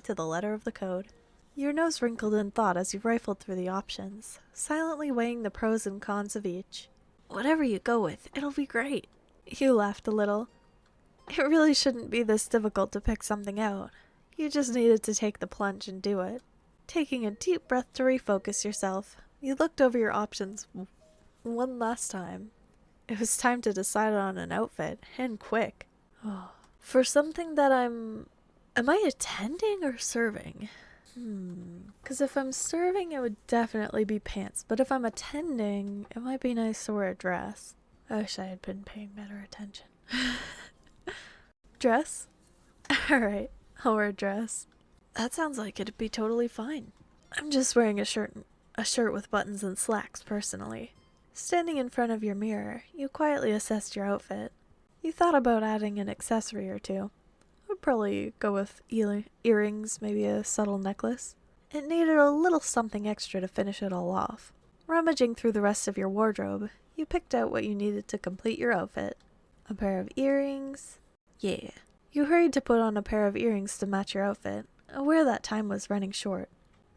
to the letter of the code. Your nose wrinkled in thought as you rifled through the options, silently weighing the pros and cons of each. Whatever you go with, it'll be great. You laughed a little. It really shouldn't be this difficult to pick something out. You just needed to take the plunge and do it. Taking a deep breath to refocus yourself, you looked over your options one last time. It was time to decide on an outfit, and quick. For something that am I attending or serving? Because if I'm serving, it would definitely be pants, but if I'm attending, it might be nice to wear a dress. I wish I had been paying better attention. Dress? Alright, I'll wear a dress. That sounds like it'd be totally fine. I'm just wearing a shirt with buttons and slacks, personally. Standing in front of your mirror, you quietly assessed your outfit. You thought about adding an accessory or two. I'd probably go with earrings, maybe a subtle necklace. It needed a little something extra to finish it all off. Rummaging through the rest of your wardrobe, you picked out what you needed to complete your outfit. A pair of earrings. Yeah. You hurried to put on a pair of earrings to match your outfit, aware that time was running short.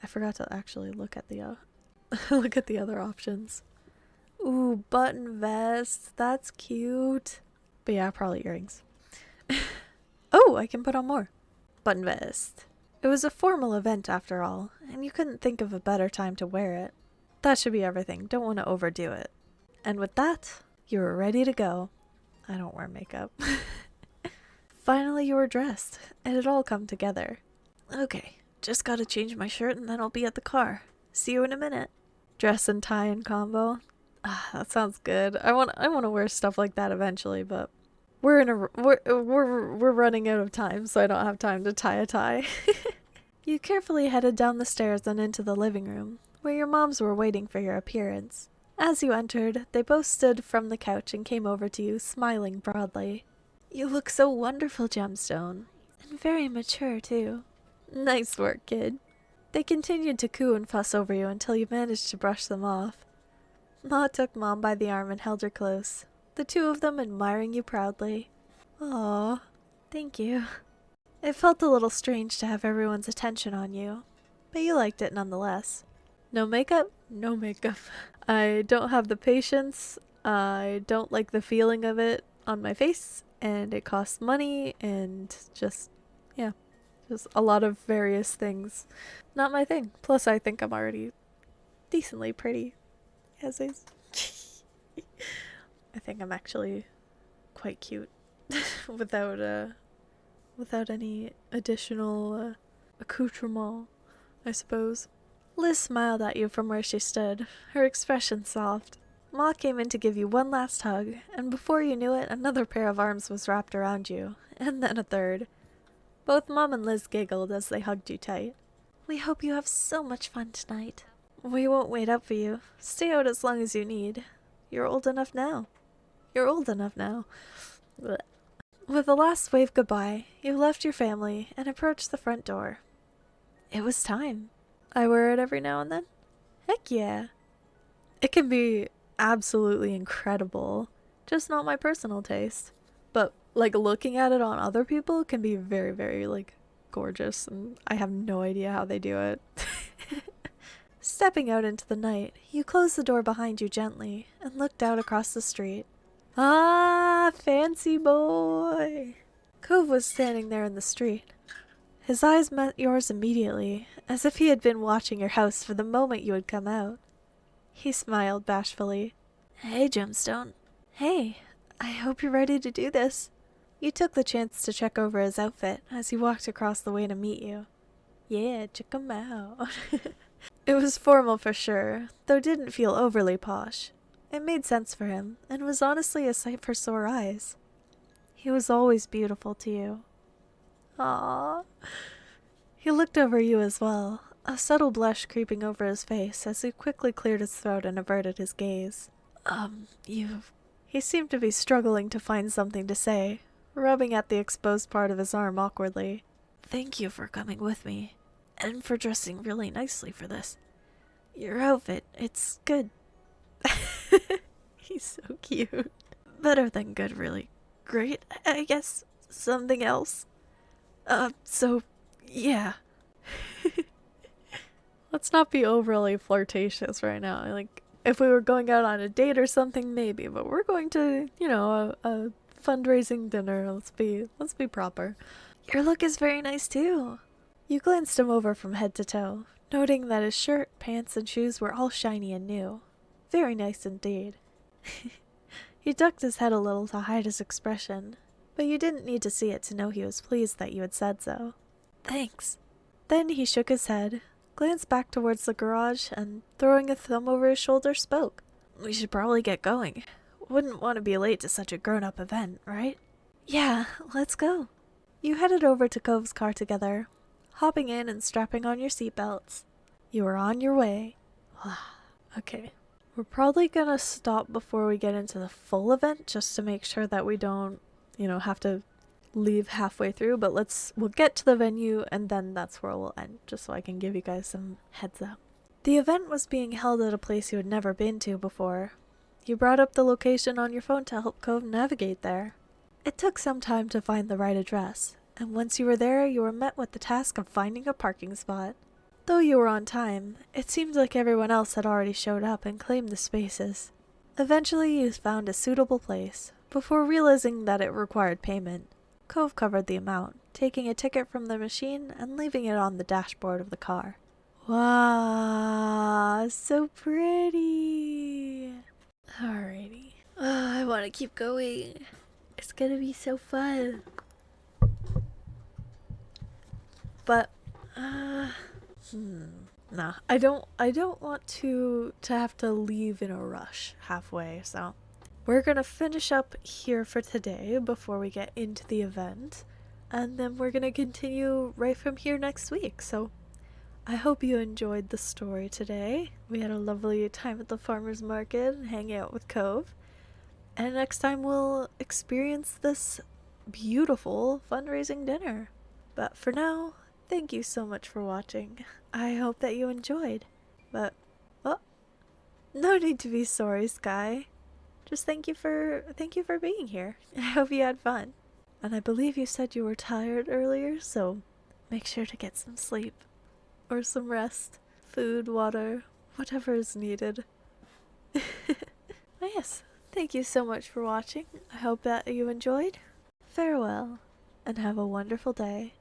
I forgot to actually look at the other options. Ooh, button vest. That's cute. But yeah, probably earrings. Oh, I can put on more. Button vest. It was a formal event after all, and you couldn't think of a better time to wear it. That should be everything. Don't want to overdo it. And with that, you were ready to go. I don't wear makeup. Finally, you were dressed. It had all come together. Okay, just gotta change my shirt and then I'll be at the car. See you in a minute. Dress and tie in combo. That sounds good. I want to wear stuff like that eventually, but we're running out of time, so I don't have time to tie a tie. You carefully headed down the stairs and into the living room, where your moms were waiting for your appearance. As you entered, they both stood from the couch and came over to you, smiling broadly. You look so wonderful, Gemstone. And very mature, too. Nice work, kid. They continued to coo and fuss over you until you managed to brush them off. Ma took Mom by the arm and held her close, the two of them admiring you proudly. Aw, thank you. It felt a little strange to have everyone's attention on you, but you liked it nonetheless. No makeup? No makeup. I don't have the patience, I don't like the feeling of it on my face, and it costs money, and just a lot of various things. Not my thing. Plus, I think I'm already decently pretty as is. I think I'm actually quite cute without any additional accoutrement, I suppose. Liz smiled at you from where she stood, her expression soft. Ma came in to give you one last hug, and before you knew it, another pair of arms was wrapped around you, and then a third. Both Mom and Liz giggled as they hugged you tight. We hope you have so much fun tonight. We won't wait up for you. Stay out as long as you need. You're old enough now. Blech. With a last wave goodbye, you left your family and approached the front door. It was time. I wear it every now and then. Heck yeah. It can be absolutely incredible, just not my personal taste. But, looking at it on other people can be very, very, gorgeous, and I have no idea how they do it. Stepping out into the night, you closed the door behind you gently and looked out across the street. Ah, fancy boy! Cove was standing there in the street. His eyes met yours immediately, as if he had been watching your house for the moment you had come out. He smiled bashfully. Hey, Gemstone. Hey, I hope you're ready to do this. You took the chance to check over his outfit as he walked across the way to meet you. Yeah, check him out. It was formal for sure, though didn't feel overly posh. It made sense for him, and was honestly a sight for sore eyes. He was always beautiful to you. Aww. He looked over you as well, a subtle blush creeping over his face as he quickly cleared his throat and averted his gaze. He seemed to be struggling to find something to say, rubbing at the exposed part of his arm awkwardly. Thank you for coming with me, and for dressing really nicely for this. Your outfit, it's good. He's so cute. Better than good, really. Great, I guess. Something else? Yeah. Let's not be overly flirtatious right now. If we were going out on a date or something, maybe, but we're going to, a fundraising dinner. Let's be proper. Your look is very nice too. You glanced him over from head to toe, noting that his shirt, pants, and shoes were all shiny and new. Very nice indeed. He ducked his head a little to hide his expression, but you didn't need to see it to know he was pleased that you had said so. Thanks. Then he shook his head, glanced back towards the garage, and throwing a thumb over his shoulder, spoke. We should probably get going. Wouldn't want to be late to such a grown-up event, right? Yeah, let's go. You headed over to Cove's car together, hopping in and strapping on your seatbelts. You were on your way. Okay. We're probably gonna stop before we get into the full event, just to make sure that we don't, have to leave halfway through, but we'll get to the venue, and then that's where we'll end, just so I can give you guys some heads up. The event was being held at a place you had never been to before. You brought up the location on your phone to help Cove navigate there. It took some time to find the right address, and once you were there, you were met with the task of finding a parking spot. Though you were on time, it seemed like everyone else had already showed up and claimed the spaces. Eventually, you found a suitable place, before realizing that it required payment. Cove covered the amount, taking a ticket from the machine and leaving it on the dashboard of the car. Wow, so pretty. Alrighty. I want to keep going. It's gonna be so fun. But, nah, I don't want to have to leave in a rush halfway, so we're gonna finish up here for today before we get into the event, and then we're gonna continue right from here next week. So I hope you enjoyed the story today. We had a lovely time at the farmer's market and hanging out with Cove. And next time we'll experience this beautiful fundraising dinner. But for now, thank you so much for watching. I hope that you enjoyed. But, oh, no need to be sorry, Sky. Just thank you for being here. I hope you had fun. And I believe you said you were tired earlier, so make sure to get some sleep. Or some rest. Food, water, whatever is needed. Oh yes, thank you so much for watching. I hope that you enjoyed. Farewell, and have a wonderful day.